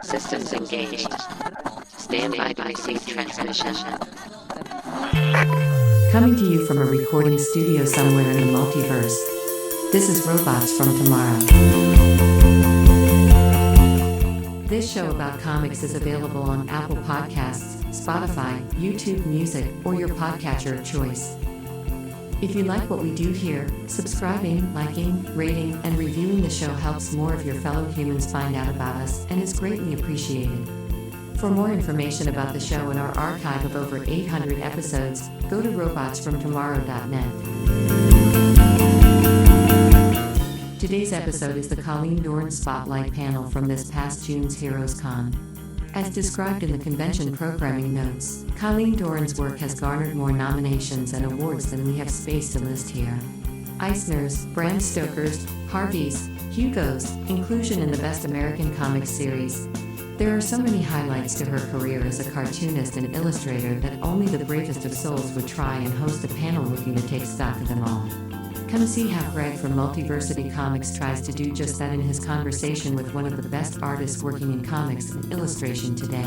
Systems engaged. Stand by to receive transmission. Coming to you from a recording studio somewhere in the multiverse. This is Robots from Tomorrow. This show about comics is available on Apple Podcasts, Spotify, YouTube Music, or your podcatcher of choice. If you like what we do here, subscribing, liking, rating, and reviewing the show helps more of your fellow humans find out about us and is greatly appreciated. For more information about the show and our archive of over 800 episodes, go to robotsfromtomorrow.net. Today's episode is the Colleen Doran Spotlight panel from this past June's HeroesCon. As described in the convention programming notes, Colleen Doran's work has garnered more nominations and awards than we have space to list here. Eisners, Bram Stokers, Harveys, Hugos, inclusion in the Best American Comics series. There are so many highlights to her career as a cartoonist and illustrator that only the bravest of souls would try and host a panel looking to take stock of them all. Come see how Greg from Multiversity Comics tries to do just that in his conversation with one of the best artists working in comics and illustration today.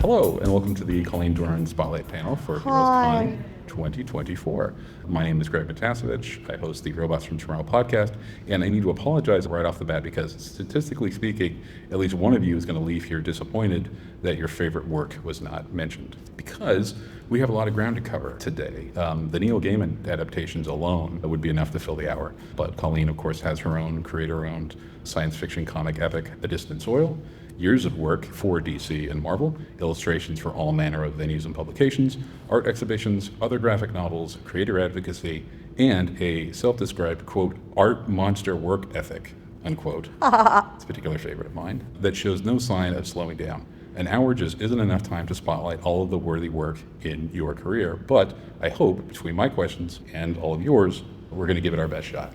Hello, and welcome to the Colleen Doran Spotlight panel for HeroesCon 2024. My name is Greg MATIASEVICH. I host the Robots from Tomorrow podcast, and I need to apologize right off the bat because statistically speaking, at least one of you is going to leave here disappointed that your favorite work was not mentioned, because we have a lot of ground to cover today. The Neil Gaiman adaptations alone would be enough to fill the hour, but Colleen, of course, has her own creator-owned science fiction comic epic, A Distant Soil, years of work for DC and Marvel, illustrations for all manner of venues and publications, art exhibitions, other graphic novels, creator advocacy, and a self-described, quote, art monster work ethic, unquote. It's a particular favorite of mine, that shows no sign of slowing down. An hour just isn't enough time to spotlight all of the worthy work in your career, but I hope, between my questions and all of yours, we're going to give it our best shot.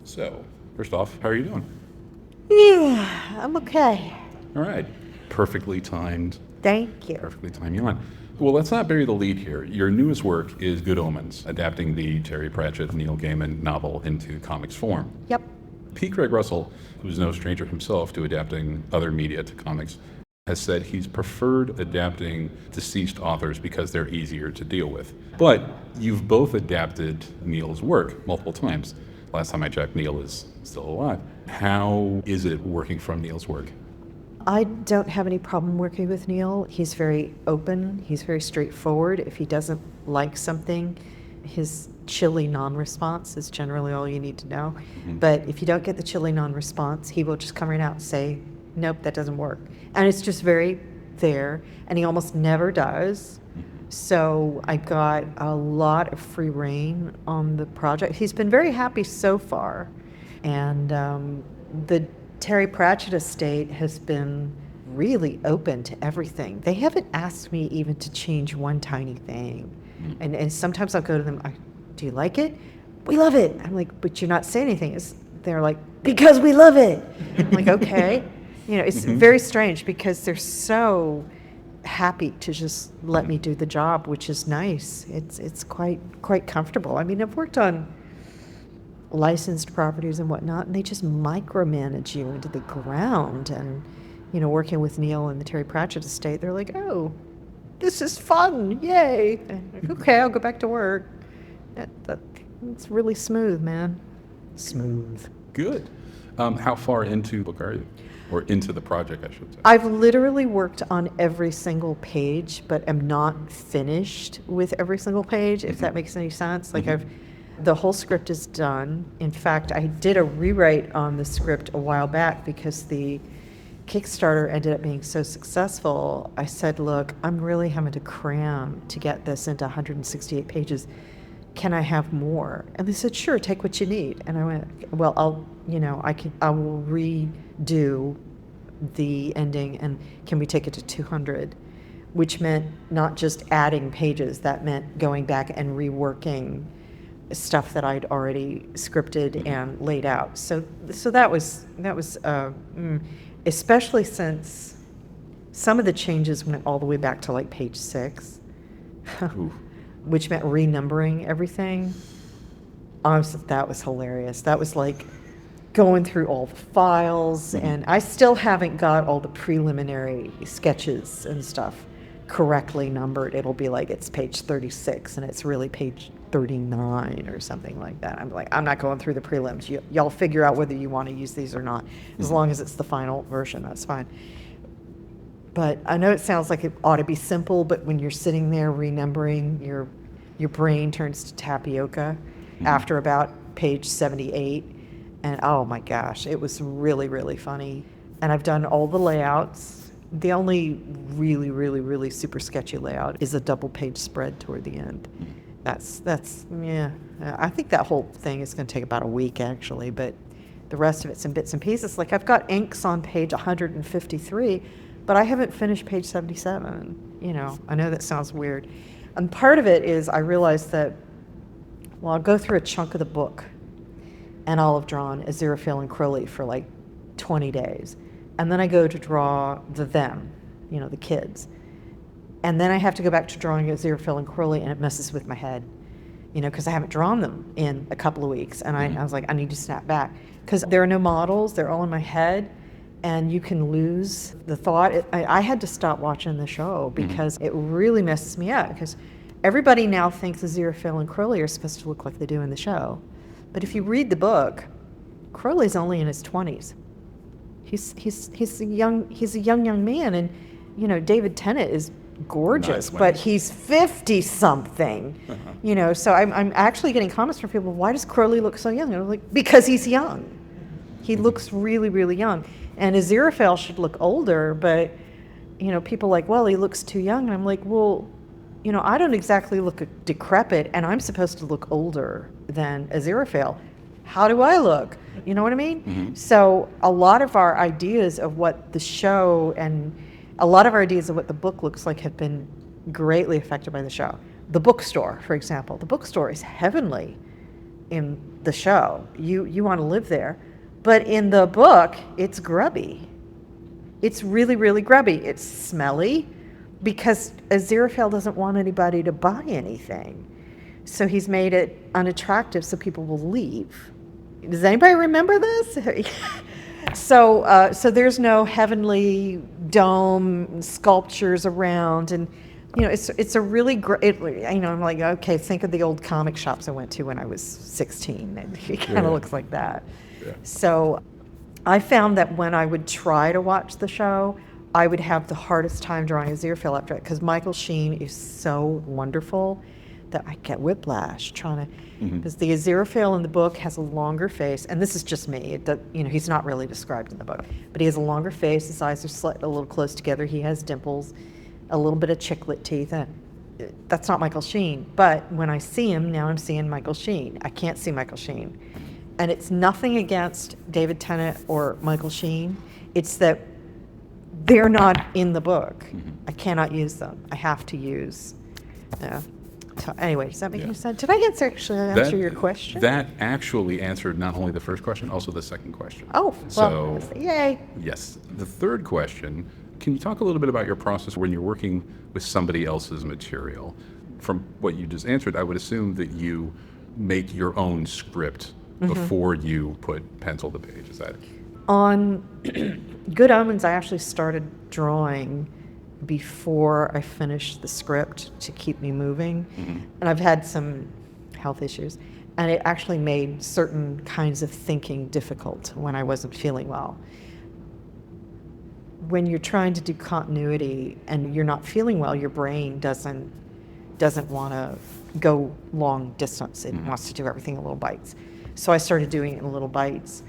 So, first off, how are you doing? Yeah, I'm okay. All right. Perfectly timed. Thank you. Perfectly timed yawn. Well, let's not bury the lead here. Your newest work is Good Omens, adapting the Terry Pratchett, Neil Gaiman novel into comics form. Yep. P. Craig Russell, who's no stranger himself to adapting other media to comics, has said he's preferred adapting deceased authors because they're easier to deal with. But you've both adapted Neil's work multiple times. Last time I checked, Neil is still alive. How is it working from Neil's work? I don't have any problem working with Neil. He's very open. He's very straightforward. If he doesn't like something, his chilly non-response is generally all you need to know. Mm-hmm. But if you don't get the chilly non-response, he will just come right out and say, nope, that doesn't work. And it's just very fair, and he almost never does. So I got a lot of free reign on the project. He's been very happy so far. And the Terry Pratchett estate has been really open to everything. They haven't asked me even to change one tiny thing. And sometimes I'll go to them, do you like it? We love it. I'm like, but you're not saying anything. They're like, because we love it. I'm like, okay. You know, it's very strange because they're so happy to just let me do the job, which is nice. It's quite comfortable. I mean, I've worked on licensed properties and whatnot, and they just micromanage you into the ground. And, you know, working with Neil and the Terry Pratchett estate, they're like, oh, this is fun, yay. And I'm like, okay, I'll go back to work. It's really smooth, man. Smooth. Good. How far into the book are you? Or into the project, I should say. I've literally worked on every single page, but am not finished with every single page, if that makes any sense. Like the whole script is done. In fact, I did a rewrite on the script a while back because the Kickstarter ended up being so successful. I said, look, I'm really having to cram to get this into 168 pages. Can I have more? And they said, sure, take what you need. And I went, well, I will redo the ending, and can we take it to 200? Which meant not just adding pages, that meant going back and reworking stuff that I'd already scripted and laid out. So that was especially since some of the changes went all the way back to like page 6. which meant renumbering everything. That was hilarious. That was like going through all the files, and I still haven't got all the preliminary sketches and stuff correctly numbered. It'll be like it's page 36 and it's really page 39 or something like that. I'm like, I'm not going through the prelims. Y'all figure out whether you want to use these or not. As long as it's the final version, that's fine. But I know it sounds like it ought to be simple, but when you're sitting there renumbering, your brain turns to tapioca after about page 78. And oh my gosh, it was really, really funny. And I've done all the layouts. The only really, really, really super sketchy layout is a double page spread toward the end. Yeah. I think that whole thing is going to take about a week actually, but the rest of it's in bits and pieces. Like I've got inks on page 153, but I haven't finished page 77. You know, I know that sounds weird. And part of it is I realized that, well, I'll go through a chunk of the book and I'll have drawn Aziraphale and Crowley for like 20 days. And then I go to draw them, you know, the kids. And then I have to go back to drawing Aziraphale and Crowley, and it messes with my head, you know, because I haven't drawn them in a couple of weeks. And I was like, I need to snap back. Because there are no models, they're all in my head, and you can lose the thought. I had to stop watching the show because it really messes me up. Because everybody now thinks Aziraphale and Crowley are supposed to look like they do in the show. But if you read the book, Crowley's only in his 20s. He's a young man, and you know David Tennant is gorgeous, but he's 50-something. You know, so I'm actually getting comments from people. Why does Crowley look so young? And I'm like, because he's young. He looks really, really young. And Aziraphale should look older, but you know, people are like, well, he looks too young. And I'm like, well, you know, I don't exactly look decrepit, and I'm supposed to look older than Aziraphale. How do I look? You know what I mean? So a lot of our ideas of what the show and a lot of our ideas of what the book looks like have been greatly affected by the show. The bookstore, for example. The bookstore is heavenly in the show. You want to live there. But in the book, it's grubby. It's really, really grubby. It's smelly because Aziraphale doesn't want anybody to buy anything. So he's made it unattractive so people will leave. Does anybody remember this? So there's no heavenly dome sculptures around, and you know it's a really great. You know, I'm like, okay, think of the old comic shops I went to when I was 16. It kind of looks like that. Yeah. So I found that when I would try to watch the show, I would have the hardest time drawing Aziraphale after it because Michael Sheen is so wonderful that I get whiplash trying to, because the Aziraphale in the book has a longer face, and this is just me. You know, he's not really described in the book, but he has a longer face. His eyes are slightly a little close together. He has dimples, a little bit of chiclet teeth. That's not Michael Sheen, but when I see him now, I'm seeing Michael Sheen. I can't see Michael Sheen, and it's nothing against David Tennant or Michael Sheen. It's that they're not in the book. I cannot use them. I have to use. So anyway, does that make any sense? Did I answer your question? That actually answered not only the first question, also the second question. Oh, well, yay. Yes. The third question, can you talk a little bit about your process when you're working with somebody else's material? From what you just answered, I would assume that you make your own script before you put pencil to page. Is that? On Good Omens, I actually started drawing before I finished the script to keep me moving. And I've had some health issues, and it actually made certain kinds of thinking difficult when I wasn't feeling well. When you're trying to do continuity and you're not feeling well, your brain doesn't want to go long distance. It wants to do everything in little bites. So I started doing it in little bites.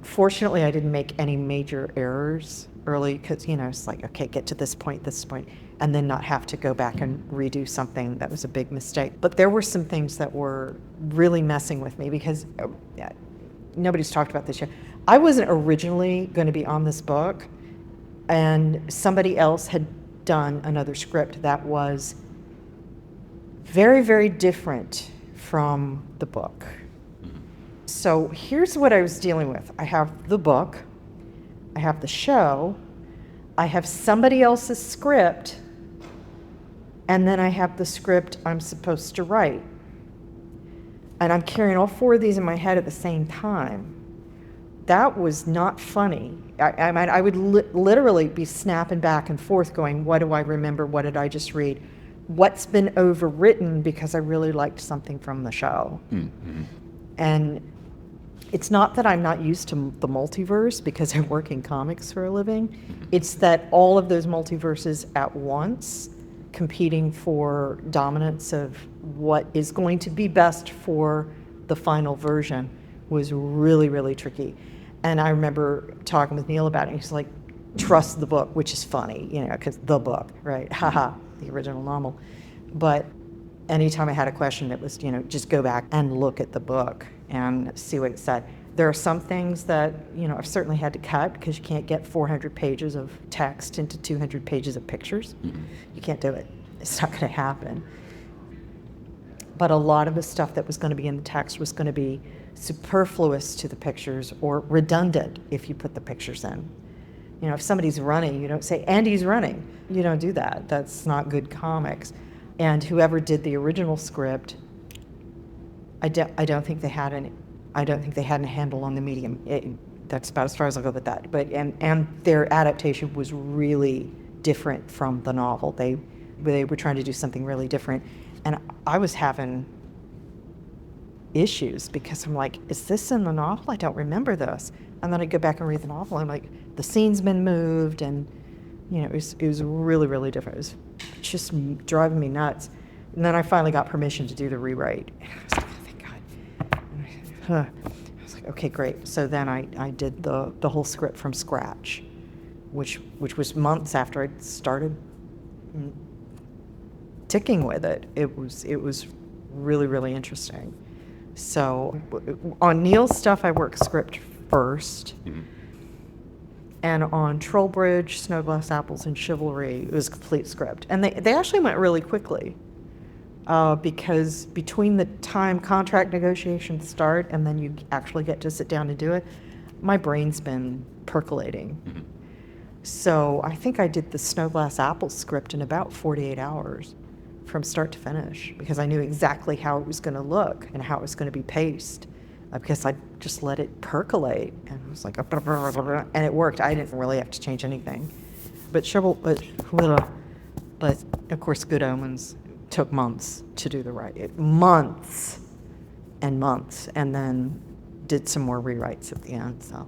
Fortunately, I didn't make any major errors early because, you know, it's like, okay, get to this point, and then not have to go back and redo something that was a big mistake. But there were some things that were really messing with me because nobody's talked about this yet. I wasn't originally going to be on this book, and somebody else had done another script that was very, very different from the book. So here's what I was dealing with. I have the book, I have the show, I have somebody else's script, And then I have the script I'm supposed to write. And I'm carrying all 4 of these in my head at the same time. That was not funny. I mean, I would literally be snapping back and forth going, what do I remember? What did I just read? What's been overwritten because I really liked something from the show? Mm-hmm. And it's not that I'm not used to the multiverse because I work in comics for a living. Mm-hmm. It's that all of those multiverses at once competing for dominance of what is going to be best for the final version was really, really tricky. And I remember talking with Neil about it. He's like, trust the book, which is funny, because the book, right? Haha, the original novel. But anytime I had a question, it was, just go back and look at the book and see what it said. There are some things that, I've certainly had to cut because you can't get 400 pages of text into 200 pages of pictures. Mm-hmm. You can't do it. It's not going to happen. But a lot of the stuff that was going to be in the text was going to be superfluous to the pictures or redundant if you put the pictures in. If somebody's running, you don't say, Andy's running. You don't do that. That's not good comics. And whoever did the original script, I don't think they had a handle on the medium. That's about as far as I'll go with that. But and their adaptation was really different from the novel. They were trying to do something really different. And I was having issues because I'm like, is this in the novel? I don't remember this. And then I go back and read the novel, and I'm like, the scene's been moved, and it was really, really different. It was just driving me nuts. And then I finally got permission to do the rewrite. And I was like, oh, thank God. I was like, okay, great. So then I did the whole script from scratch, which was months after I started ticking with it. It was really, really interesting. So on Neil's stuff, I work script first. Mm-hmm. And on Trollbridge, Snowglass Apples, and Chivalry, it was complete script. And they actually went really quickly because between the time contract negotiations start and then you actually get to sit down and do it, my brain's been percolating. Mm-hmm. So I think I did the Snowglass Apples script in about 48 hours. From start to finish, because I knew exactly how it was going to look and how it was going to be paced, because I just let it percolate, and it was like, and it worked. I didn't really have to change anything. But of course, Good Omens took months to do the writing, months and months, and then did some more rewrites at the end. So,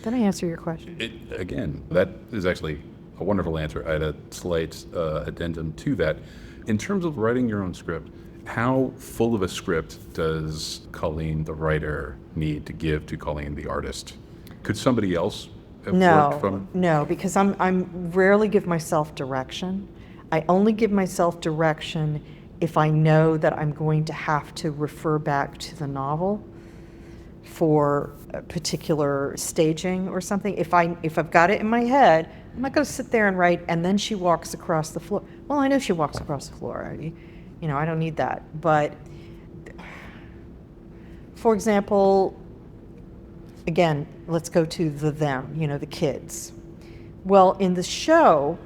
did I answer your question? Again, that is actually a wonderful answer. I had a slight addendum to that. In terms of writing your own script, how full of a script does Colleen, the writer, need to give to Colleen, the artist? Could somebody else have worked from? No, because I'm rarely give myself direction. I only give myself direction if I know that I'm going to have to refer back to the novel for a particular staging or something. If I've got it in my head, I'm not going to sit there and write, and then she walks across the floor. Well, I know she walks across the floor. I don't need that. But, for example, again, let's go to them, the kids. Well, in the show,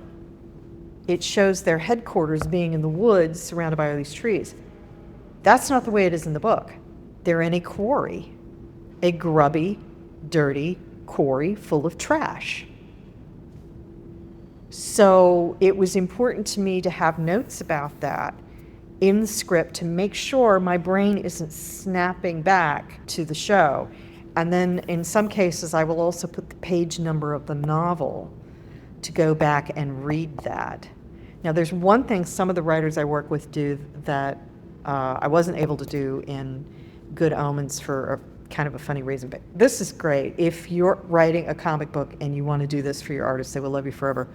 it shows their headquarters being in the woods surrounded by all these trees. That's not the way it is in the book. They're in a quarry, a grubby, dirty quarry full of trash. So it was important to me to have notes about that in the script to make sure my brain isn't snapping back to the show. And then in some cases, I will also put the page number of the novel to go back and read that. Now, there's one thing some of the writers I work with do that I wasn't able to do in Good Omens for kind of a funny reason, but this is great. If you're writing a comic book and you want to do this for your artists, they will love you forever.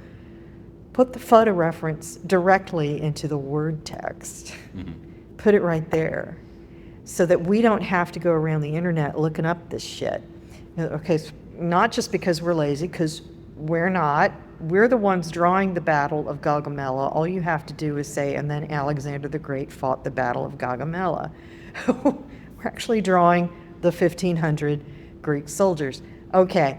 Put the photo reference directly into the word text. Mm-hmm. Put it right there so that we don't have to go around the internet looking up this shit. Okay, so not just because we're lazy, because we're not. We're the ones drawing the Battle of Gaugamela. All you have to do is say, and then Alexander the Great fought the Battle of Gaugamela. We're actually drawing the 1,500 Greek soldiers. Okay,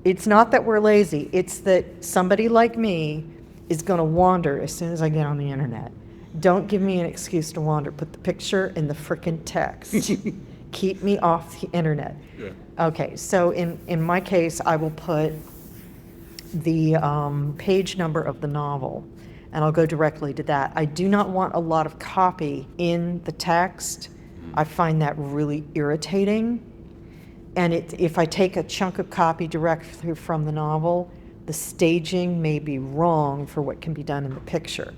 it's not that we're lazy. It's that somebody like me is going to wander as soon as I get on the internet. Don't give me an excuse to wander. Put the picture in the frickin' text. Keep me off the internet. Yeah. Okay, so in my case, I will put the page number of the novel, and I'll go directly to that. I do not want a lot of copy in the text. I find that really irritating. And if I take a chunk of copy directly from the novel, the staging may be wrong for what can be done in the picture.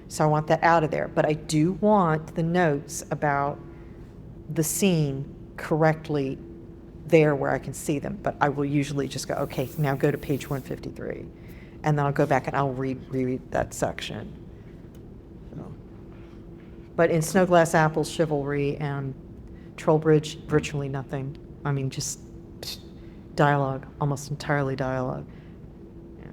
So I want that out of there. But I do want the notes about the scene correctly there where I can see them. But I will usually just go, okay, now go to page 153. And then I'll go back and I'll reread that section. So. But in Snow Glass Apples, Chivalry, and Trollbridge, virtually nothing. I mean, just dialogue, almost entirely dialogue. Yeah.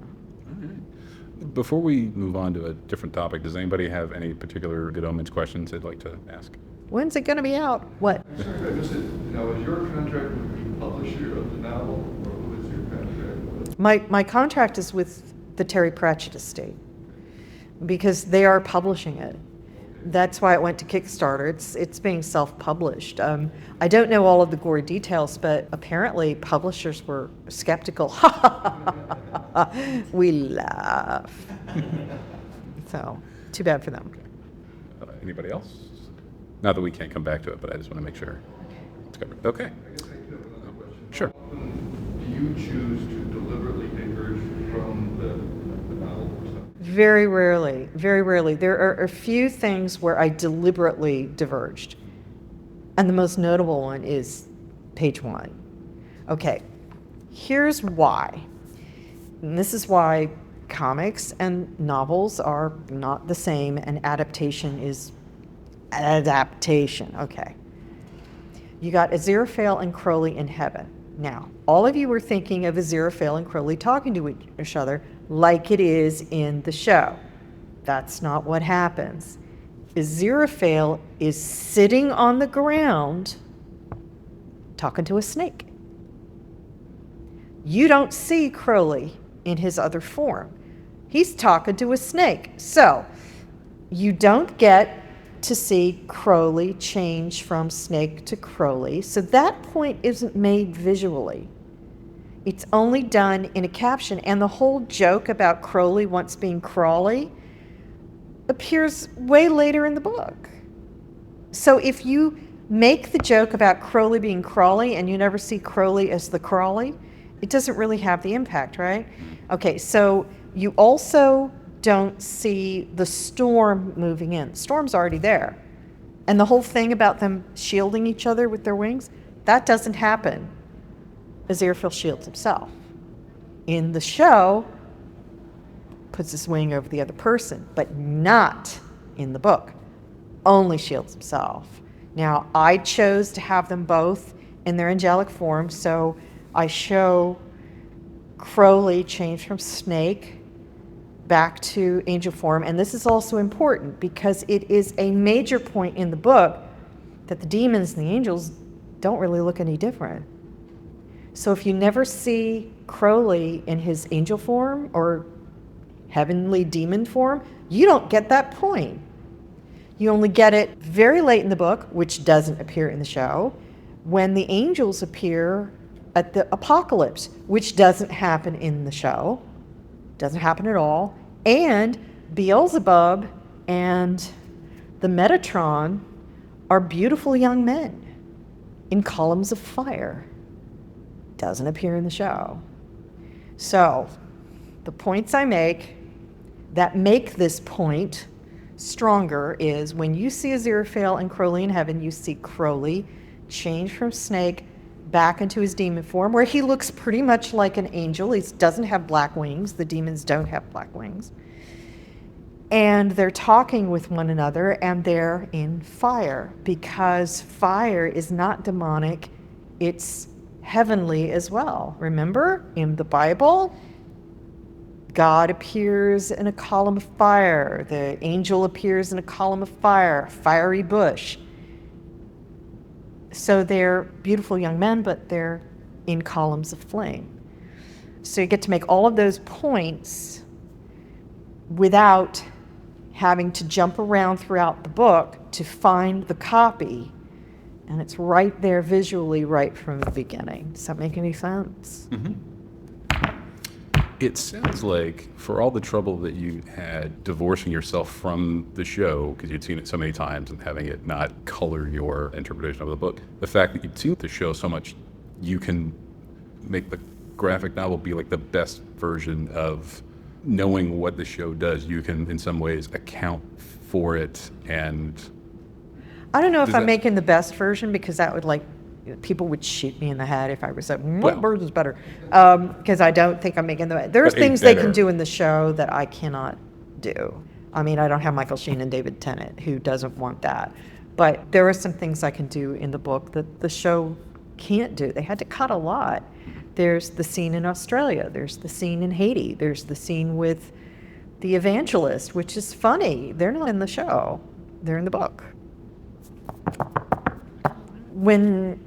All right. Before we move on to a different topic, does anybody have any particular Good Omens questions they'd like to ask? When's it going to be out? What? Sorry, I missed it. Now, is your contract with the publisher of the novel, or who is your contract with? My contract is with the Terry Pratchett estate because they are publishing it. That's why it went to Kickstarter. It's being self-published. I don't know all of the gory details, but apparently publishers were skeptical. We laugh. So, too bad for them. Anybody else? Not that we can't come back to it, but I just want to make sure it's covered. Okay. I guess I do have another question. Sure. How often do you choose to deliberately diverge from the novel or something? Very rarely, very rarely. There are a few things where I deliberately diverged. And the most notable one is page 1. Okay, here's why. And this is why comics and novels are not the same, and adaptation is adaptation. Okay. You got Aziraphale and Crowley in heaven. Now, all of you were thinking of Aziraphale and Crowley talking to each other like it is in the show. That's not what happens. Aziraphale is sitting on the ground talking to a snake. You don't see Crowley in his other form. He's talking to a snake. So, you don't get to see Crowley change from snake to Crowley. So that point isn't made visually. It's only done in a caption. And the whole joke about Crowley once being Crawley appears way later in the book. So if you make the joke about Crowley being Crawley and you never see Crowley as the Crawley, it doesn't really have the impact, right? Okay, so you also don't see the storm moving in. The storm's already there. And the whole thing about them shielding each other with their wings, that doesn't happen. Aziraphale shields himself. In the show, puts his wing over the other person, but not in the book. Only shields himself. Now, I chose to have them both in their angelic form, so I show Crowley change from snake back to angel form. And this is also important because it is a major point in the book that the demons and the angels don't really look any different. So if you never see Crowley in his angel form or heavenly demon form, you don't get that point. You only get it very late in the book, which doesn't appear in the show, when the angels appear at the apocalypse, which doesn't happen in the show, doesn't happen at all. And Beelzebub and the Metatron are beautiful young men in columns of fire. Doesn't appear in the show. So, the points I make that make this point stronger is when you see Aziraphale and Crowley in heaven, you see Crowley change from snake back into his demon form, where he looks pretty much like an angel. He doesn't have black wings. The demons don't have black wings. And they're talking with one another, and they're in fire, because fire is not demonic, it's heavenly as well. Remember, in the Bible, God appears in a column of fire. The angel appears in a column of fire, fiery bush. So they're beautiful young men, but they're in columns of flame. So you get to make all of those points without having to jump around throughout the book to find the copy. And it's right there visually right from the beginning. Does that make any sense? Mm-hmm. It sounds like for all the trouble that you had divorcing yourself from the show, because you'd seen it so many times and having it not color your interpretation of the book, the fact that you'd seen the show so much, you can make the graphic novel be like the best version of knowing what the show does. You can, in some ways, account for it. And I don't know if I'm making the best version, because that would, like, people would shoot me in the head if I was like, what version is better? Because I don't think I'm making the best. There's things they can do in the show that I cannot do. I mean, I don't have Michael Sheen and David Tennant, who doesn't want that. But there are some things I can do in the book that the show can't do. They had to cut a lot. There's the scene in Australia. There's the scene in Haiti. There's the scene with the evangelist, which is funny. They're not in the show. They're in the book. When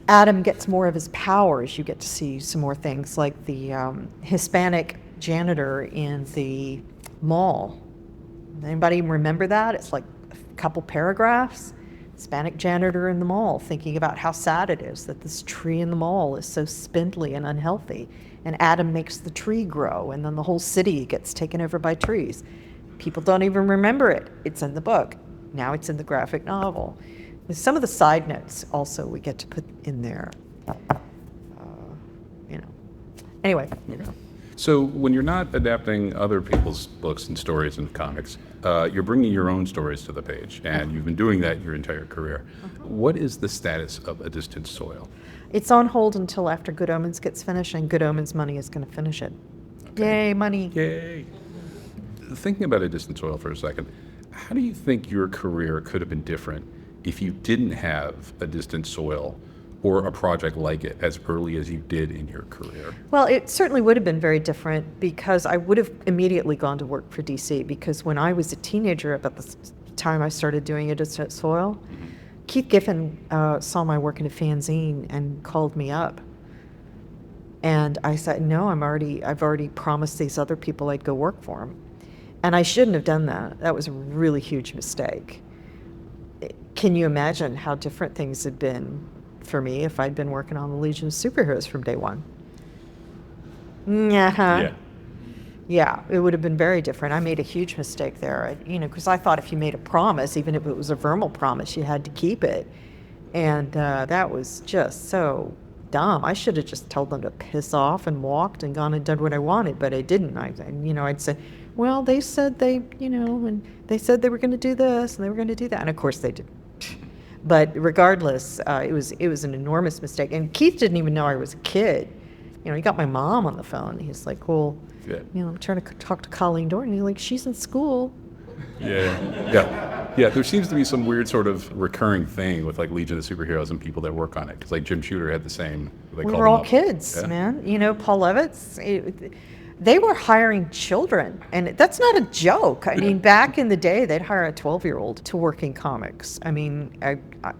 Adam gets more of his powers, you get to see some more things, like the Hispanic janitor in the mall. Anybody remember that? It's like a couple paragraphs. Hispanic janitor in the mall, thinking about how sad it is that this tree in the mall is so spindly and unhealthy. And Adam makes the tree grow, and then the whole city gets taken over by trees. People don't even remember it. It's in the book. Now it's in the graphic novel. Some of the side notes also we get to put in there. Anyway. So when you're not adapting other people's books and stories and comics, you're bringing your own stories to the page, and you've been doing that your entire career. What is the status of A Distant Soil? It's on hold until after Good Omens gets finished, and Good Omens money is going to finish it. Okay. Yay, money. Yay. Thinking about A Distant Soil for a second, how do you think your career could have been different if you didn't have A Distant Soil or a project like it as early as you did in your career? Well, it certainly would have been very different, because I would have immediately gone to work for DC, because when I was a teenager, about the time I started doing A Distant Soil, Keith Giffen saw my work in a fanzine and called me up. And I said, no, I've already promised these other people I'd go work for them. And I shouldn't have done that. That was a really huge mistake. Can you imagine how different things had been for me if I'd been working on the Legion of Superheroes from day one? Yeah, it would have been very different. I made a huge mistake there, because I thought if you made a promise, even if it was a verbal promise, you had to keep it. And that was just so dumb. I should have just told them to piss off and walked and gone and done what I wanted, but I didn't. I'd said, well, they said and they said they were going to do this and they were going to do that. And of course they did. But regardless, it was an enormous mistake. And Keith didn't even know I was a kid. He got my mom on the phone. He's like, well, I'm trying to talk to Colleen Doran. He's like, she's in school. Yeah. There seems to be some weird sort of recurring thing with like Legion of Superheroes and people that work on it. Because like Jim Shooter had the same. We were all kids, man. Paul Levitz. They were hiring children, and that's not a joke. I mean, back in the day, they'd hire a 12-year-old to work in comics. I mean,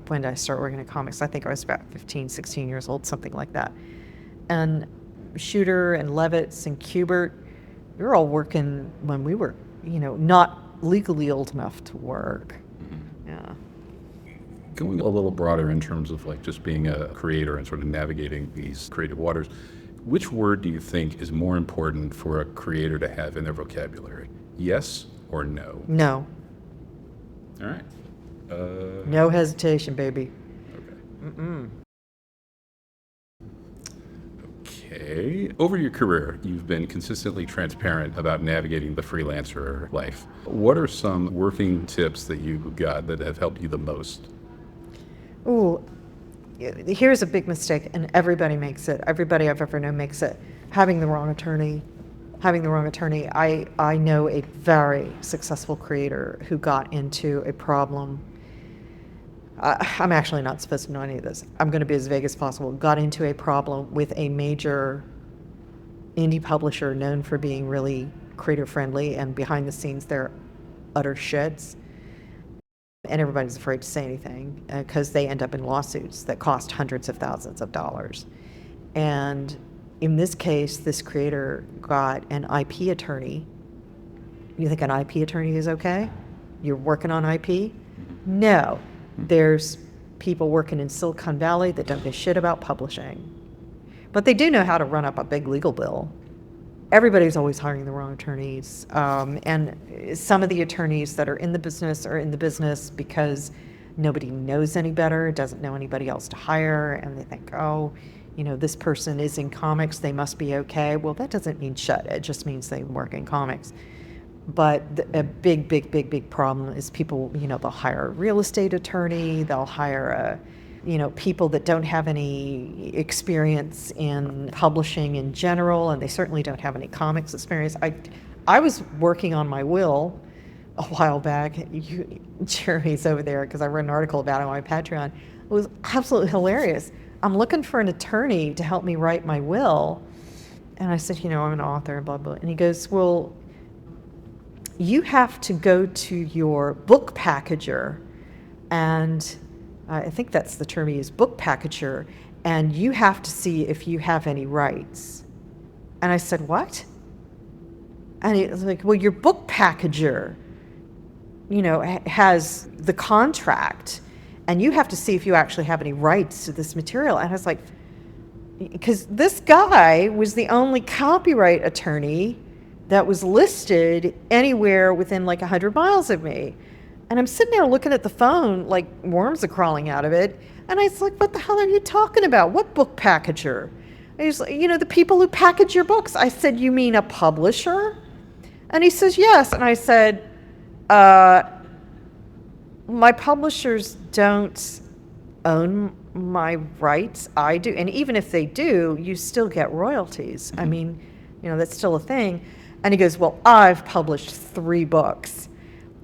when did I start working in comics? I think I was about 15, 16 years old, something like that. And Shooter and Levitz and Kubert, we were all working when we were, not legally old enough to work. Yeah. Going a little broader in terms of like just being a creator and sort of navigating these creative waters, which word do you think is more important for a creator to have in their vocabulary? Yes or no? No. All right. No hesitation, baby. Okay. Okay. Over your career, you've been consistently transparent about navigating the freelancer life. What are some working tips that you've got that have helped you the most? Ooh. Here's a big mistake, and everybody makes it. Everybody I've ever known makes it. Having the wrong attorney. I know a very successful creator who got into a problem. I'm actually not supposed to know any of this. I'm going to be as vague as possible. Got into a problem with a major indie publisher known for being really creator friendly, and behind the scenes they're utter shits. And everybody's afraid to say anything because they end up in lawsuits that cost hundreds of thousands of dollars. And in this case, this creator got an IP attorney You think an IP attorney is okay? You're working on IP? No. There's people working in Silicon Valley that don't know shit about publishing. But they do know how to run up a big legal bill. Everybody's always hiring the wrong attorneys. And some of the attorneys that are in the business are in the business because nobody knows any better, doesn't know anybody else to hire, and they think, oh, you know, this person is in comics, they must be okay. Well, that doesn't mean shit. It just means they work in comics. But a big problem is people, you know, they'll hire a real estate attorney, they'll hire people that don't have any experience in publishing in general, and they certainly don't have any comics experience. I was working on my will a while back. Jeremy's over there because I wrote an article about it on my Patreon. It was absolutely hilarious. I'm looking for an attorney to help me write my will. And I said, you know, I'm an author, blah, blah. And he goes, well, you have to go to your book packager, and I think that's the term he used, book packager, and you have to see if you have any rights. And I said, what? And he was like, well, your book packager, you know, has the contract, and you have to see if you actually have any rights to this material. And I was like, because this guy was the only copyright attorney that was listed anywhere within like 100 miles of me. And I'm sitting there looking at the phone like worms are crawling out of it. And I was like, what the hell are you talking about? What book packager? And he's like, you know, the people who package your books. I said, you mean a publisher? And he says, yes. And I said, my publishers don't own my rights. I do. And even if they do, you still get royalties. I mean, you know, that's still a thing. And he goes, well, I've published 3 books.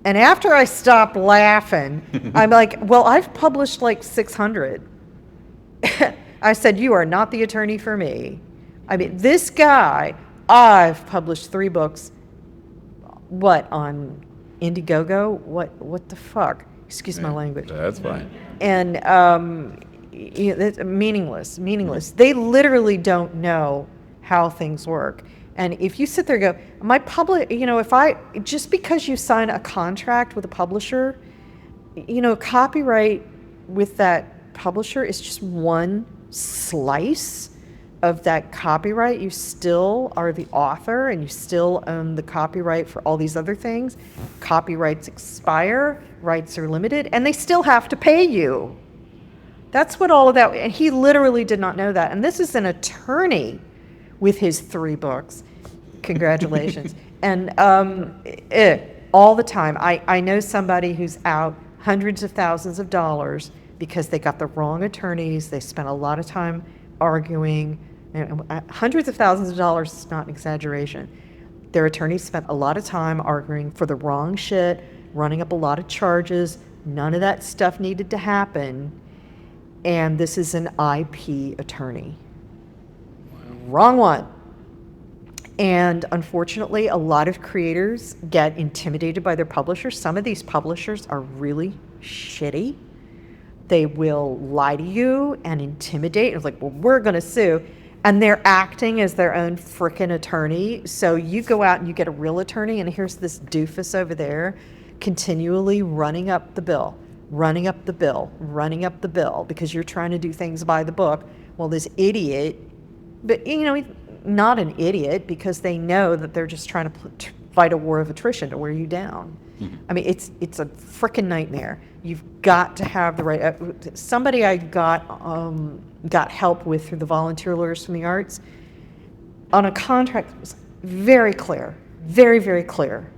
And after I stopped laughing, I'm like, well, I've published like 600. I said, you are not the attorney for me. I mean, this guy, I've published 3 books. What, on Indiegogo? What the fuck? Excuse my language. That's fine. And it's meaningless. They literally don't know how things work. And if you sit there and go, you know, just because you sign a contract with a publisher, you know, copyright with that publisher is just one slice of that copyright. You still are the author and you still own the copyright for all these other things. Copyrights expire, rights are limited, and they still have to pay you. That's what all of that, and he literally did not know that. And this is an attorney with his 3 books. Congratulations. And all the time. I know somebody who's out hundreds of thousands of dollars because they got the wrong attorneys. They spent a lot of time arguing. Hundreds of thousands of dollars is not an exaggeration. Their attorneys spent a lot of time arguing for the wrong shit, running up a lot of charges. None of that stuff needed to happen. And this is an IP attorney. Wrong one. And unfortunately, a lot of creators get intimidated by their publishers. Some of these publishers are really shitty. They will lie to you and intimidate. It's like, well, we're going to sue. And they're acting as their own frickin' attorney. So you go out and you get a real attorney, and here's this doofus over there continually running up the bill, because you're trying to do things by the book. Well, this idiot, but you know, not an idiot, because they know that they're just trying to fight a war of attrition to wear you down. Mm-hmm. I mean, it's a frickin' nightmare. You've got to have the right. Somebody I got help with through the Volunteer Lawyers from the Arts on a contract that was very clear, very clear,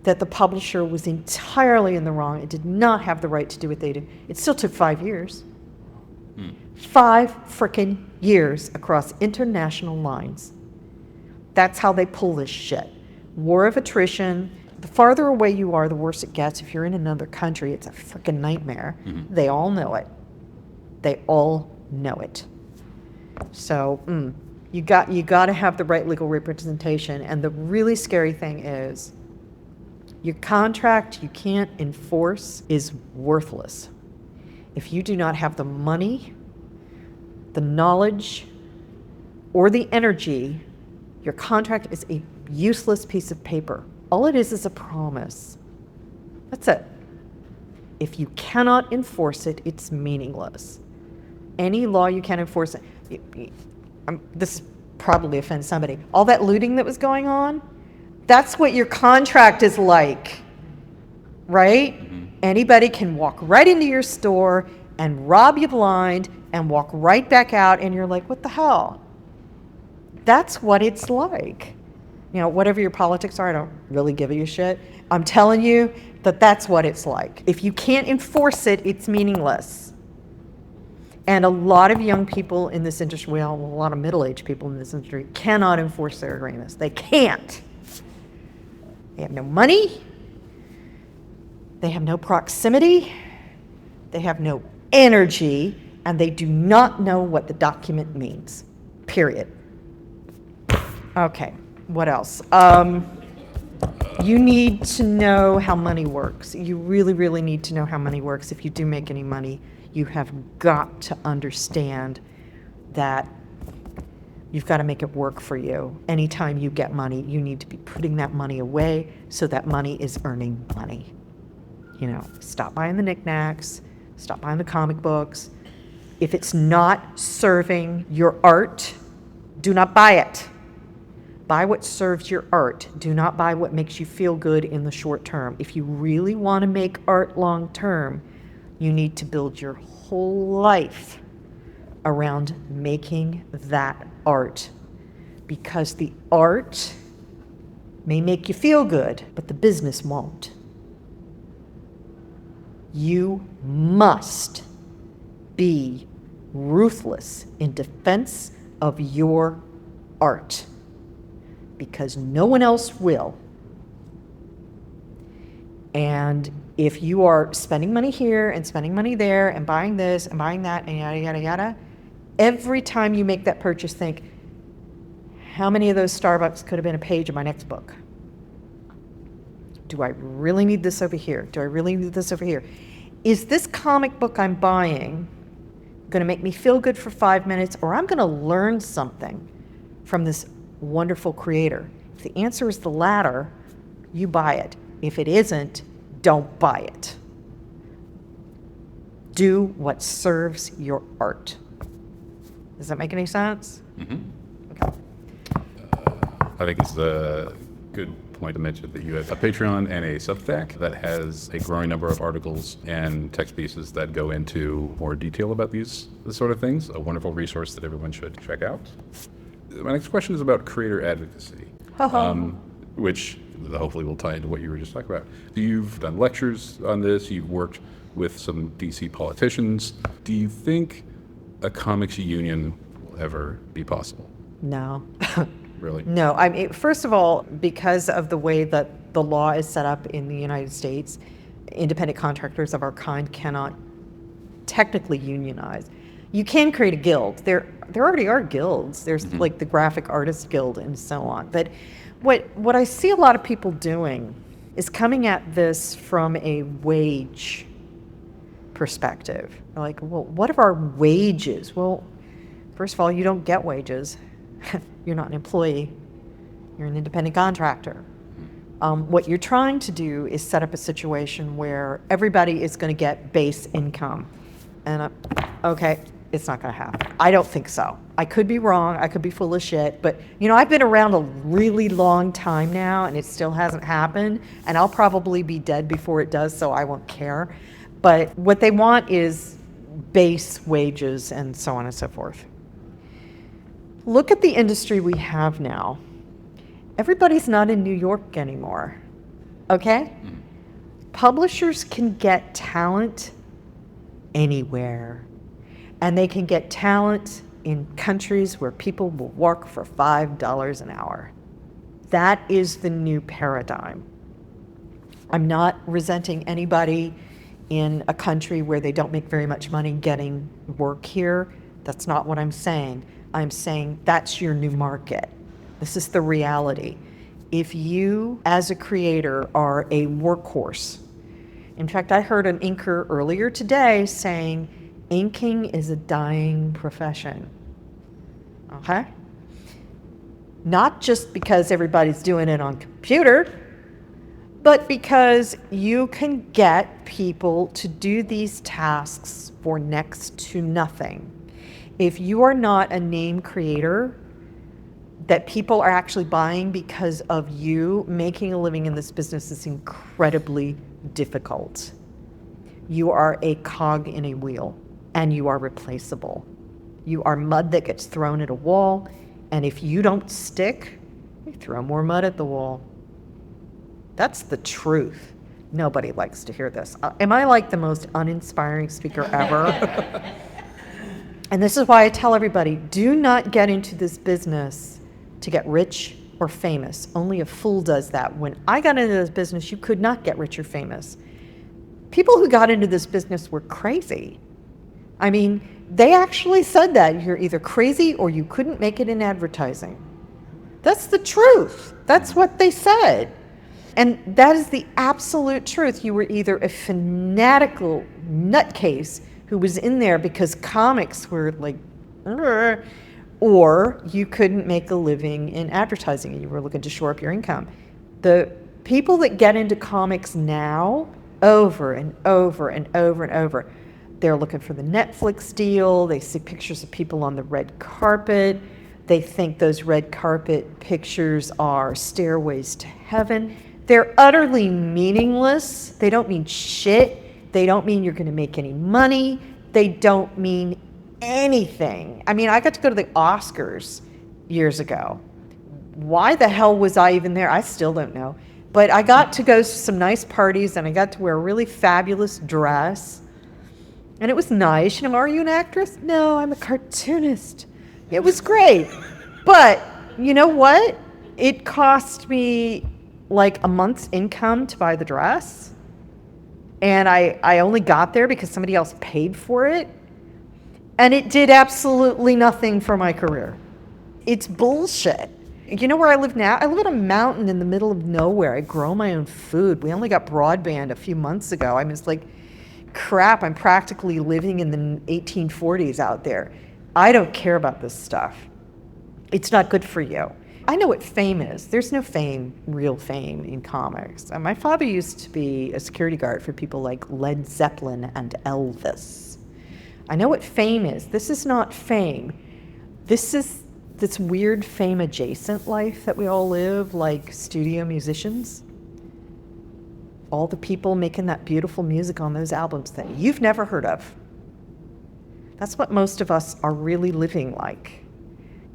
that the publisher was entirely in the wrong. It did not have the right to do what they did. It still took 5 years. 5 frickin' years across international lines. That's how they pull this shit. War of attrition. The farther away you are, the worse it gets. If you're in another country, it's a frickin' nightmare. Mm-hmm. They all know it. So you got to have the right legal representation. And the really scary thing is, your contract you can't enforce is worthless. If you do not have the money, the knowledge, or the energy, your contract is a useless piece of paper. All it is a promise. That's it. If you cannot enforce it, it's meaningless. Any law you can't enforce, this probably offends somebody. All that looting that was going on, that's what your contract is like, right? Mm-hmm. Anybody can walk right into your store and rob you blind and walk right back out, and you're like, what the hell? That's what it's like. You know, whatever your politics are, I don't really give a shit. I'm telling you that that's what it's like. If you can't enforce it, it's meaningless. And a lot of young people in this industry, well, a lot of middle-aged people in this industry cannot enforce their agreements. They can't. They have no money. They have no proximity. They have no energy, and they do not know what the document means, period. Okay, what else? You need to know how money works. You really, really need to know how money works. If you do make any money, you have got to understand that you've got to make it work for you. Anytime you get money, you need to be putting that money away so that money is earning money. You know, stop buying the knickknacks, stop buying the comic books. If it's not serving your art, do not buy it. Buy what serves your art. Do not buy what makes you feel good in the short term. If you really want to make art long term, you need to build your whole life around making that art. Because the art may make you feel good, but the business won't. You must be ruthless in defense of your art, because no one else will. And if you are spending money here and spending money there and buying this and buying that and yada, yada, yada, every time you make that purchase, think, how many of those Starbucks could have been a page of my next book? Do I really need this over here? Do I really need this over here? Is this comic book I'm buying going to make me feel good for 5 minutes, or I'm going to learn something from this wonderful creator? If the answer is the latter, you buy it. If it isn't, don't buy it. Do what serves your art. Does that make any sense? Mm-hmm. Okay. I think it's a good point to mention that you have a Patreon and a Substack that has a growing number of articles and text pieces that go into more detail about this sort of things. A wonderful resource that everyone should check out. My next question is about creator advocacy, which hopefully will tie into what you were just talking about. You've done lectures on this. You've worked with some DC politicians. Do you think a comics union will ever be possible? No. Really? No. I mean, first of all, because of the way that the law is set up in the United States, independent contractors of our kind cannot technically unionize. You can create a guild. There already are guilds. There's like the Graphic Artist Guild and so on. But what I see a lot of people doing is coming at this from a wage perspective. Like, well, what are our wages? Well, first of all, you don't get wages. You're not an employee. You're an independent contractor. What you're trying to do is set up a situation where everybody is going to get base income. And okay, it's not going to happen. I don't think so. I could be wrong. I could be full of shit. But, you know, I've been around a really long time now, and it still hasn't happened. And I'll probably be dead before it does, so I won't care. But what they want is base wages and so on and so forth. Look at the industry we have now. Everybody's not in New York anymore, okay? Publishers can get talent anywhere, and they can get talent in countries where people will work for $5 an hour. That is the new paradigm. I'm not resenting anybody in a country where they don't make very much money getting work here. That's not what I'm saying. I'm saying that's your new market. This is the reality. If you, as a creator, are a workhorse, in fact, I heard an inker earlier today saying, inking is a dying profession. Okay? Not just because everybody's doing it on computer, but because you can get people to do these tasks for next to nothing. If you are not a name creator that people are actually buying because of you, making a living in this business is incredibly difficult. You are a cog in a wheel, and you are replaceable. You are mud that gets thrown at a wall, and if you don't stick, you throw more mud at the wall. That's the truth. Nobody likes to hear this. Am I like the most uninspiring speaker ever? And this is why I tell everybody, do not get into this business to get rich or famous. Only a fool does that. When I got into this business, you could not get rich or famous. People who got into this business were crazy. I mean, they actually said that you're either crazy or you couldn't make it in advertising. That's the truth. That's what they said. And that is the absolute truth. You were either a fanatical nutcase who was in there because comics were like, or you couldn't make a living in advertising and you were looking to shore up your income. The people that get into comics now, over and over and over and over, they're looking for the Netflix deal. They see pictures of people on the red carpet. They think those red carpet pictures are stairways to heaven. They're utterly meaningless. They don't mean shit. They don't mean you're going to make any money. They don't mean anything. I mean, I got to go to the Oscars years ago. Why the hell was I even there? I still don't know. But I got to go to some nice parties, and I got to wear a really fabulous dress. And it was nice. You know, are you an actress? No, I'm a cartoonist. It was great. But you know what? It cost me like a month's income to buy the dress. And I only got there because somebody else paid for it. And it did absolutely nothing for my career. It's bullshit. You know where I live now? I live on a mountain in the middle of nowhere. I grow my own food. We only got broadband a few months ago. I mean, it's like, crap, I'm practically living in the 1840s out there. I don't care about this stuff. It's not good for you. I know what fame is. There's no fame, real fame in comics. My father used to be a security guard for people like Led Zeppelin and Elvis. I know what fame is. This is not fame. This is this weird fame adjacent life that we all live, like studio musicians. All the people making that beautiful music on those albums that you've never heard of. That's what most of us are really living like.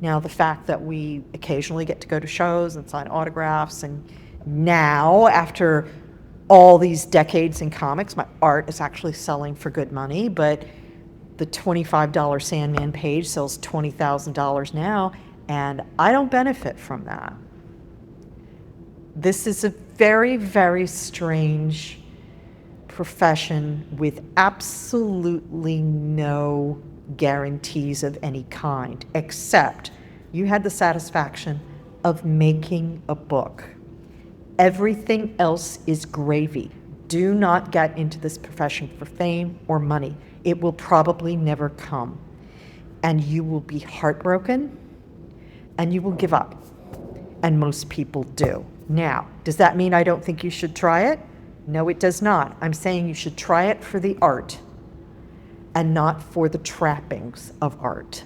Now, the fact that we occasionally get to go to shows and sign autographs, and now, after all these decades in comics, my art is actually selling for good money, but the $25 Sandman page sells $20,000 now, and I don't benefit from that. This is a very, very strange profession with absolutely no guarantees of any kind, except you had the satisfaction of making a book. Everything else is gravy. Do not get into this profession for fame or money. It will probably never come. And you will be heartbroken, and you will give up. And most people do. Now, does that mean I don't think you should try it? No, it does not. I'm saying you should try it for the art and not for the trappings of art.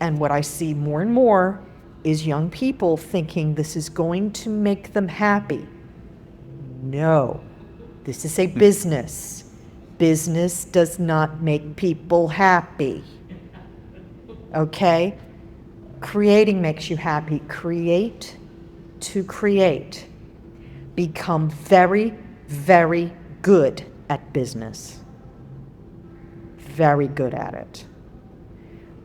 And what I see more and more is young people thinking this is going to make them happy. No, this is a business. Business does not make people happy. Okay? Creating makes you happy. Create to create. Become very, very good at business. Very good at it.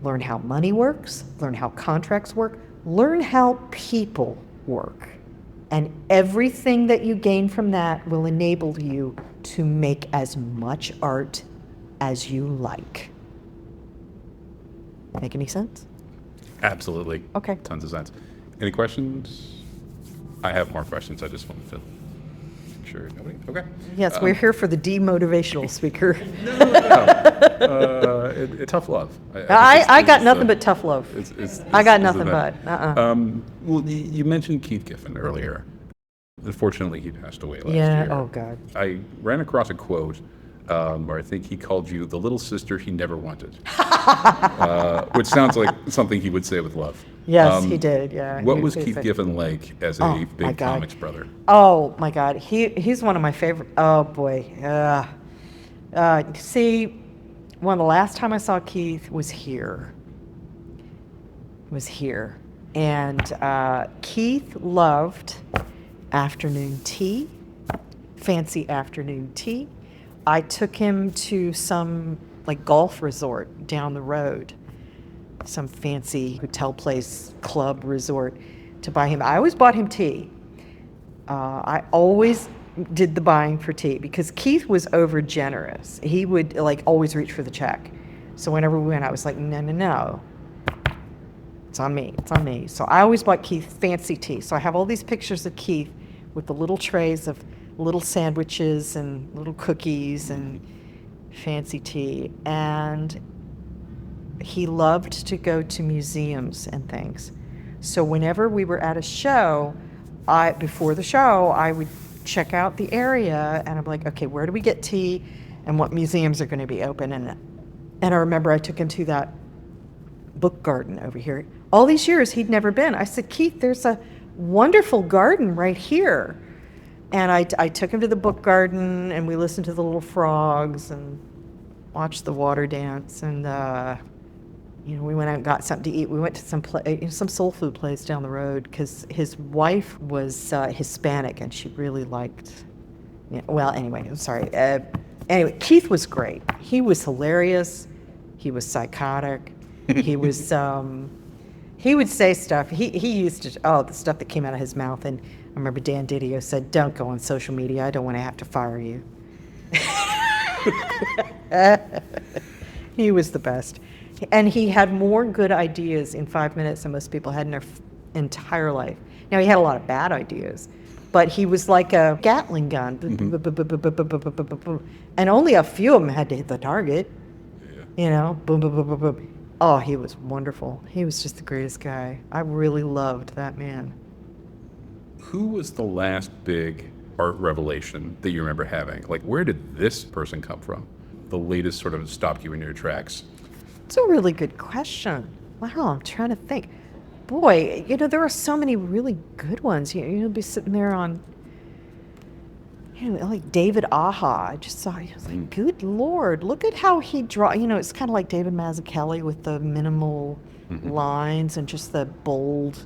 Learn how money works, learn how contracts work, learn how people work. And everything that you gain from that will enable you to make as much art as you like. Make any sense? Absolutely. Okay. Tons of sense. Any questions? I have more questions. I just wanted to make sure nobody. Okay. Yes, we're here for the demotivational speaker. Tough love. I got nothing but tough love. I got nothing but. Well, you mentioned Keith Giffen earlier. Unfortunately, he passed away last Yeah, year. oh God. I ran across a quote where I think he called you the little sister he never wanted, which sounds like something he would say with love. Yes, he did, yeah. What He- was he Keith said- Giffen like as Oh, a my big God. comics brother? Oh my God, he's one of my favorite. Oh boy, see, one of the last time I saw Keith was here. And Keith loved afternoon tea, fancy afternoon tea. I took him to some like golf resort down the road, some fancy hotel place, club resort, to buy him. I always bought him tea. I always did the buying for tea because Keith was over generous. He would like always reach for the check. So whenever we went, I was like, no. It's on me. So I always bought Keith fancy tea. So I have all these pictures of Keith with the little trays of little sandwiches and little cookies and fancy tea. And he loved to go to museums and things. So whenever we were at a show, before the show, I would check out the area and I'm like, okay, where do we get tea and what museums are going to be open? And I remember I took him to that book garden over here. All these years he'd never been. I said, Keith, there's a wonderful garden right here. And I took him to the book garden and we listened to the little frogs and watched the water dance. And, we went out and got something to eat. We went to some soul food place down the road because his wife was Hispanic and she really liked, anyway, I'm sorry. Anyway, Keith was great. He was hilarious. He was psychotic. He was, he would say stuff. He used to, the stuff that came out of his mouth. And I remember Dan Didio said, don't go on social media. I don't want to have to fire you. He was the best. And he had more good ideas in 5 minutes than most people had in their entire life. Now, he had a lot of bad ideas, but he was like a Gatling gun. And only a few of them had to hit the target. Boom, boom, boom, boom, boom. Oh, he was wonderful. He was just the greatest guy. I really loved that man. Who was the last big art revelation that you remember having? Like, where did this person come from? The latest sort of stopped you in your tracks. It's a really good question. Wow, I'm trying to think. Boy, there are so many really good ones. You'll be sitting there on, like David Aha. I just saw, I was like, good Lord, look at how he draw. It's kind of like David Mazzucchelli with the minimal lines and just the bold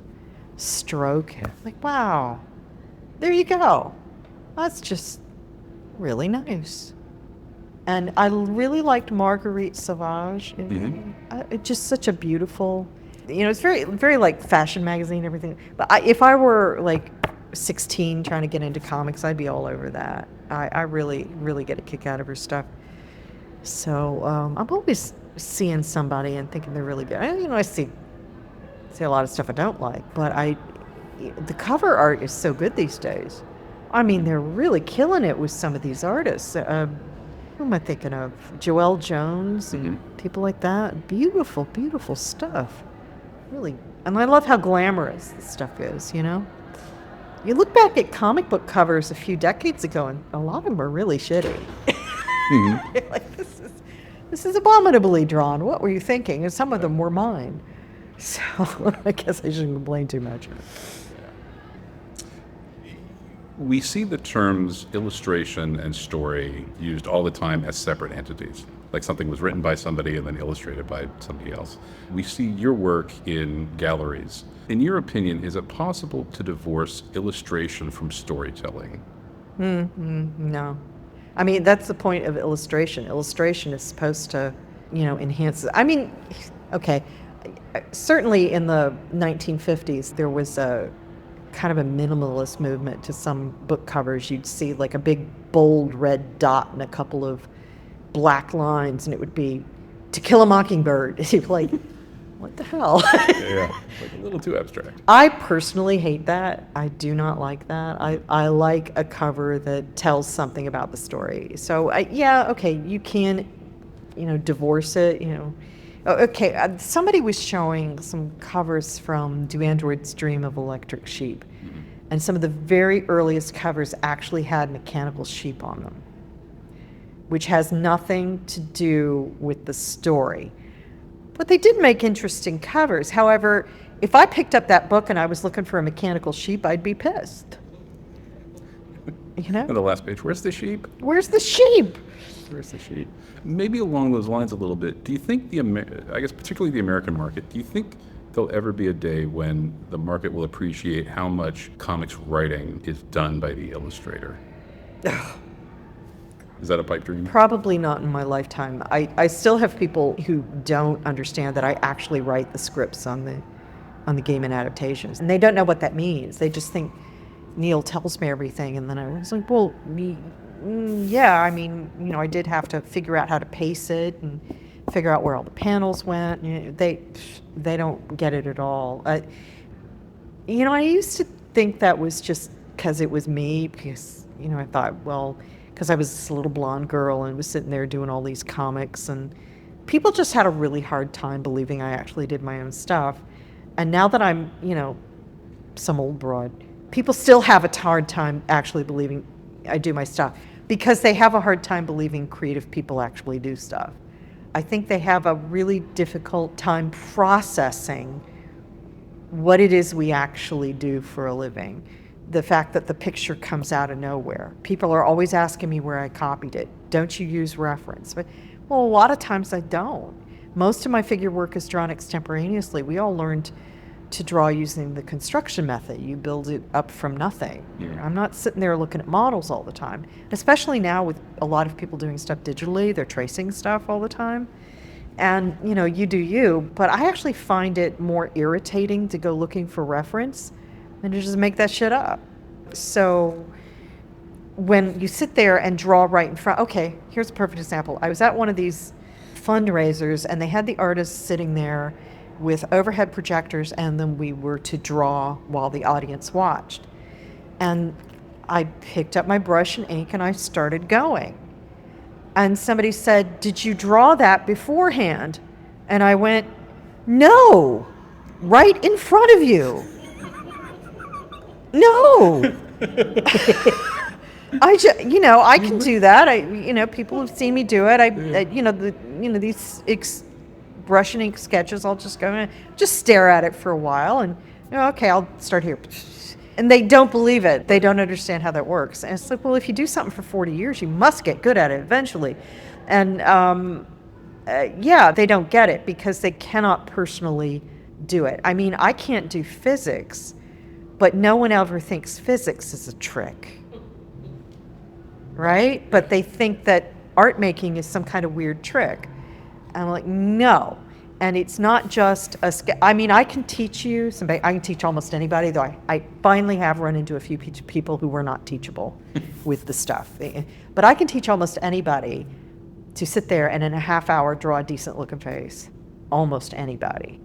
stroke. Like, wow, there you go. That's just really nice. And I really liked Marguerite Sauvage. It's just such a beautiful, it's very, very like fashion magazine, everything. But if I were like 16 trying to get into comics, I'd be all over that. I really, really get a kick out of her stuff. So I'm always seeing somebody and thinking they're really good. I see a lot of stuff I don't like, but the cover art is so good these days. I mean, they're really killing it with some of these artists. Who am I thinking of? Joelle Jones and people like that. Beautiful, beautiful stuff. Really. And I love how glamorous this stuff is, You look back at comic book covers a few decades ago, and a lot of them are really shitty. You're like, this is abominably drawn. What were you thinking? And some of them were mine. So I guess I shouldn't complain too much. We see the terms illustration and story used all the time as separate entities, like something was written by somebody and then illustrated by somebody else. We see your work in galleries. In your opinion, is it possible to divorce illustration from storytelling? No. I mean, that's the point of illustration. Illustration is supposed to, enhance it. I mean, okay, certainly in the 1950s, there was a kind of a minimalist movement to some book covers. You'd see like a big bold red dot and a couple of black lines, and it would be "To Kill a Mockingbird." You'd be like, what the hell? Yeah, like a little too abstract. I personally hate that. I do not like that. I like a cover that tells something about the story. So okay, you can, divorce it, Okay, somebody was showing some covers from Do Androids Dream of Electric Sheep? And some of the very earliest covers actually had mechanical sheep on them, which has nothing to do with the story. But they did make interesting covers. However, if I picked up that book and I was looking for a mechanical sheep, I'd be pissed. You know? On the last page, where's the sheep? Where's the sheep? Where's the sheep? Maybe along those lines a little bit, do you think I guess particularly the American market, do you think there'll ever be a day when the market will appreciate how much comics writing is done by the illustrator? Is that a pipe dream? Probably not in my lifetime. I still have people who don't understand that I actually write the scripts on the Gaiman adaptations. And they don't know what that means. They just think Neil tells me everything. And then I was like, well, yeah, I mean, you know, I did have to figure out how to pace it and figure out where all the panels went. You know, they don't get it at all. You know, I used to think that was just because it was me, because, you know, I thought, well, because I was this little blonde girl and was sitting there doing all these comics, and people just had a really hard time believing I actually did my own stuff. And now that I'm, you know, some old broad, people still have a hard time actually believing I do my stuff, because they have a hard time believing creative people actually do stuff. I think they have a really difficult time processing what it is we actually do for a living. The fact that the picture comes out of nowhere. People are always asking me where I copied it. Don't you use reference? But, well, a lot of times I don't. Most of my figure work is drawn extemporaneously. We all learned to draw using the construction method. You build it up from nothing. Yeah. I'm not sitting there looking at models all the time. Especially now with a lot of people doing stuff digitally, they're tracing stuff all the time. And, you know, you do you, but I actually find it more irritating to go looking for reference than to just make that shit up. So when you sit there and draw right in front, okay, here's a perfect example. I was at one of these fundraisers and they had the artists sitting there with overhead projectors, and then we were to draw while the audience watched. And I picked up my brush and ink and I started going. And somebody said, "Did you draw that beforehand?" And I went, "No, right in front of you. No." You know, I can do that. You know, people have seen me do it. You know, these brush and ink sketches, I'll just go and just stare at it for a while, and you know, okay, I'll start here. And they don't believe it. They don't understand how that works. And it's like, well, if you do something for 40 years, you must get good at it eventually. And yeah, they don't get it because they cannot personally do it. I mean, I can't do physics, but no one ever thinks physics is a trick, right? But they think that art making is some kind of weird trick. And I'm like, no. And it's not just I mean, I can teach you somebody. I can teach almost anybody, though I finally have run into a few people who were not teachable with the stuff. But I can teach almost anybody to sit there and in a half hour draw a decent looking face. Almost anybody.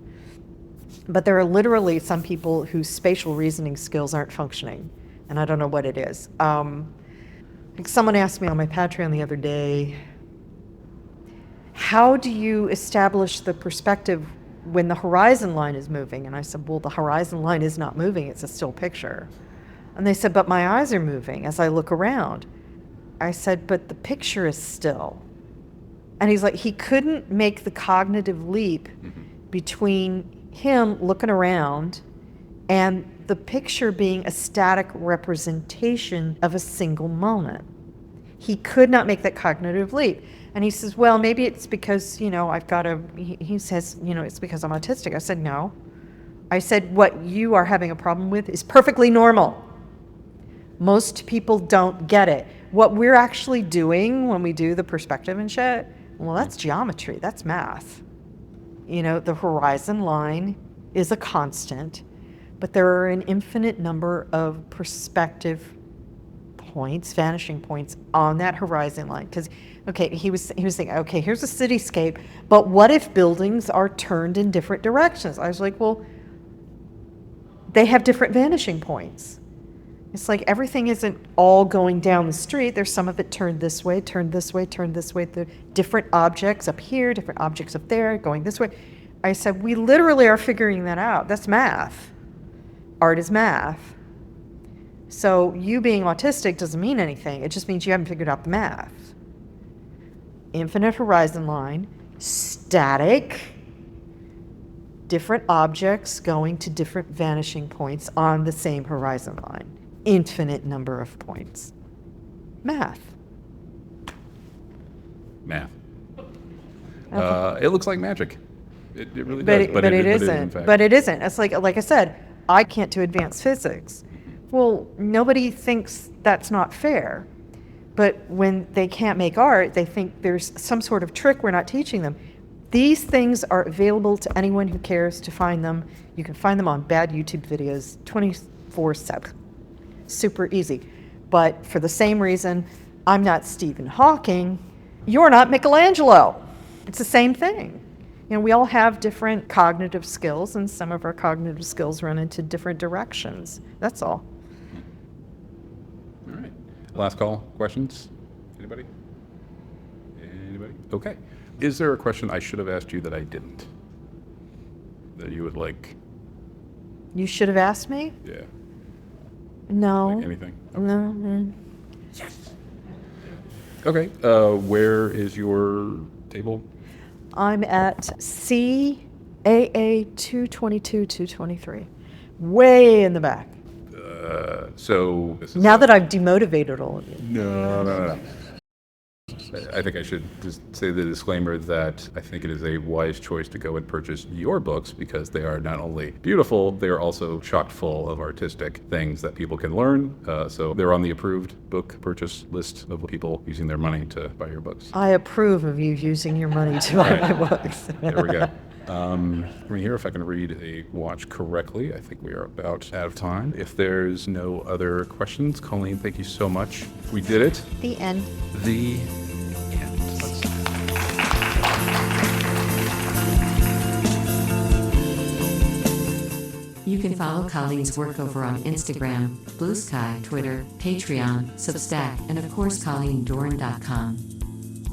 But there are literally some people whose spatial reasoning skills aren't functioning, and I don't know what it is. Like someone asked me on my Patreon the other day, how do you establish the perspective when the horizon line is moving? And I said, well, the horizon line is not moving, it's a still picture. And they said, but my eyes are moving as I look around. I said, but the picture is still. And he's like, he couldn't make the cognitive leap between him looking around and the picture being a static representation of a single moment. He could not make that cognitive leap. And he says, well, maybe it's because, you know, he says, you know, it's because I'm autistic. I said, no. I said, what you are having a problem with is perfectly normal. Most people don't get it. What we're actually doing when we do the perspective and shit, well, that's geometry, that's math. You know, the horizon line is a constant, but there are an infinite number of perspective points, vanishing points on that horizon line. Because, okay, he was thinking, okay, here's a cityscape, but what if buildings are turned in different directions? I was like, well, they have different vanishing points. It's like everything isn't all going down the street. There's some of it turned this way, turned this way, turned this way. The different objects up here, different objects up there, going this way. I said, we literally are figuring that out. That's math. Art is math. So you being autistic doesn't mean anything. It just means you haven't figured out the math. Infinite horizon line, static, different objects going to different vanishing points on the same horizon line. Infinite number of points. Math. Math. Okay. It looks like magic. It really But does. it isn't. But it isn't. It's like I said, I can't do advanced physics. Well, nobody thinks that's not fair. But when they can't make art, they think there's some sort of trick we're not teaching them. These things are available to anyone who cares to find them. You can find them on bad YouTube videos 24/7. Super easy. But for the same reason, I'm not Stephen Hawking, you're not Michelangelo. It's the same thing. You know, we all have different cognitive skills, and some of our cognitive skills run into different directions. That's all. All right. Last call. Questions? Anybody? Anybody? Okay. Is there a question I should have asked you that I didn't? That you would like? You should have asked me? Yeah. No. Like anything? No. Okay. Where is your table? I'm at CAA 222-223. Way in the back. So this is Now that I've demotivated all of you. No. I think I should just say the disclaimer that I think it is a wise choice to go and purchase your books because they are not only beautiful, they are also chock full of artistic things that people can learn. So they're on the approved book purchase list of people using their money to buy your books. I approve of you using your money to buy my books. There we go. Let me hear if I can read a watch correctly. I think we are about out of time. If there's no other questions, Colleen, thank you so much. We did it. The end. The end. You can follow Colleen's work over on Instagram, Blue Sky, Twitter, Patreon, Substack, and of course ColleenDoran.com.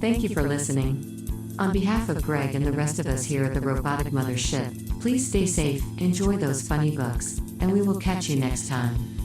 Thank you for listening. On behalf of Greg and the rest of us here at the Robotic Mothership, please stay safe, enjoy those funny books, and we will catch you next time.